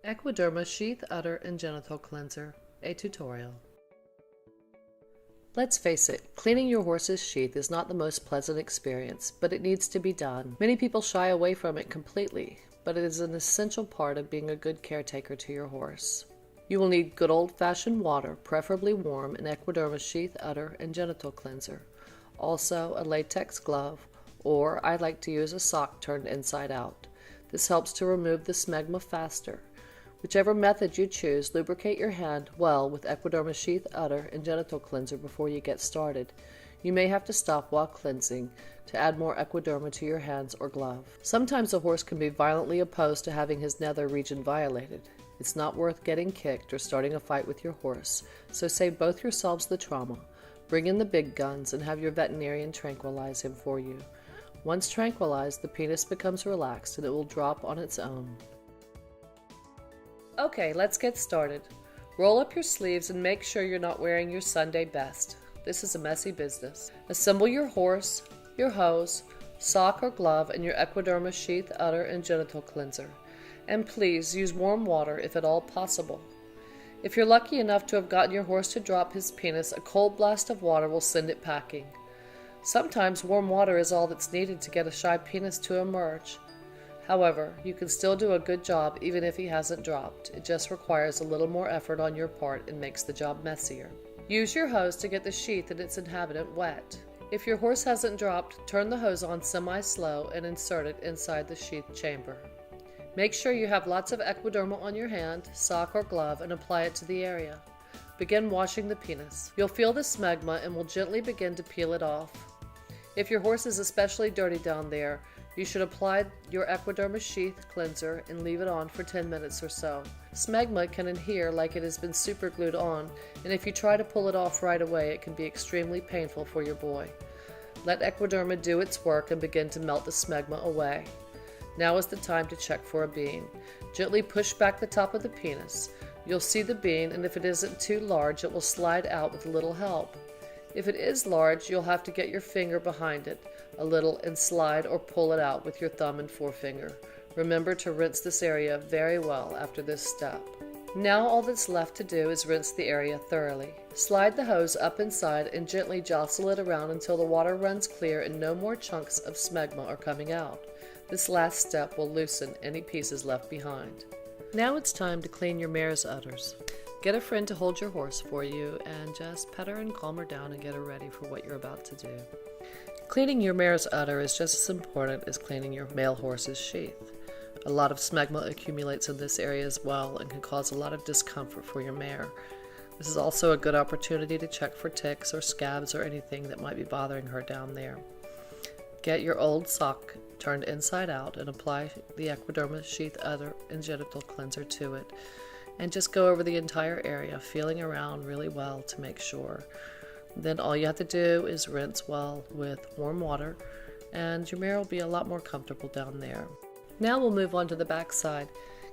Equiderma Sheath, Udder and Genital Cleanser, a tutorial. Let's face it, cleaning your horse's sheath is not the most pleasant experience, but it needs to be done. Many people shy away from it completely, but it is an essential part of being a good caretaker to your horse. You will need good old-fashioned water, preferably warm, an Equiderma Sheath, Udder and Genital Cleanser. Also, a latex glove, or I like to use a sock turned inside out. This helps to remove the smegma faster. Whichever method you choose, lubricate your hand well with Equiderma Sheath, Udder, and Genital Cleanser before you get started. You may have to stop while cleansing to add more Equiderma to your hands or glove. Sometimes a horse can be violently opposed to having his nether region violated. It's not worth getting kicked or starting a fight with your horse, so save both yourselves the trauma. Bring in the big guns and have your veterinarian tranquilize him for you. Once tranquilized, the penis becomes relaxed and it will drop on its own. Okay, let's get started. Roll up your sleeves and make sure you're not wearing your Sunday best. This is a messy business. Assemble your horse, your hose, sock or glove, and your Equiderma Sheath, Udder, and Genital Cleanser. And please use warm water if at all possible. If you're lucky enough to have gotten your horse to drop his penis, a cold blast of water will send it packing. Sometimes warm water is all that's needed to get a shy penis to emerge. However, you can still do a good job even if he hasn't dropped. It just requires a little more effort on your part and makes the job messier. Use your hose to get the sheath and its inhabitant wet. If your horse hasn't dropped, turn the hose on semi-slow and insert it inside the sheath chamber. Make sure you have lots of Equiderma on your hand, sock or glove, and apply it to the area. Begin washing the penis. You'll feel the smegma and will gently begin to peel it off. If your horse is especially dirty down there, you should apply your Equiderma Sheath cleanser and leave it on for 10 minutes or so. Smegma can adhere like it has been superglued on, and if you try to pull it off right away, it can be extremely painful for your boy. Let Equiderma do its work and begin to melt the smegma away. Now is the time to check for a bean. Gently push back the top of the penis. You'll see the bean, and if it isn't too large, it will slide out with a little help. If it is large, you'll have to get your finger behind it a little and slide or pull it out with your thumb and forefinger. Remember to rinse this area very well after this step. Now all that's left to do is rinse the area thoroughly. Slide the hose up inside and gently jostle it around until the water runs clear and no more chunks of smegma are coming out. This last step will loosen any pieces left behind. Now it's time to clean your mare's udders. Get a friend to hold your horse for you and just pet her and calm her down and get her ready for what you're about to do. Cleaning your mare's udder is just as important as cleaning your male horse's sheath. A lot of smegma accumulates in this area as well and can cause a lot of discomfort for your mare. This is also a good opportunity to check for ticks or scabs or anything that might be bothering her down there. Get your old sock turned inside out and apply the Equiderma Sheath, Udder, and Genital Cleanser to it. And just go over the entire area, feeling around really well to make sure. Then all you have to do is rinse well with warm water, and your mare will be a lot more comfortable down there. Now we'll move on to the back side.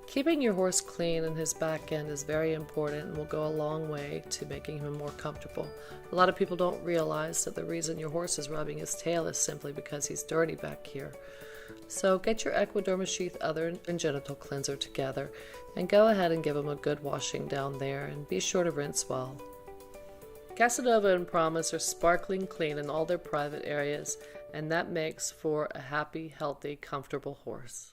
Keeping your horse clean in his back end is very important and will go a long way to making him more comfortable. A lot of people don't realize that the reason your horse is rubbing his tail is simply because he's dirty back here. So get your Equiderma Sheath, Udder, and Genital Cleanser together and go ahead and give him a good washing down there, and be sure to rinse well. Casanova and Promise are sparkling clean in all their private areas, and that makes for a happy, healthy, comfortable horse.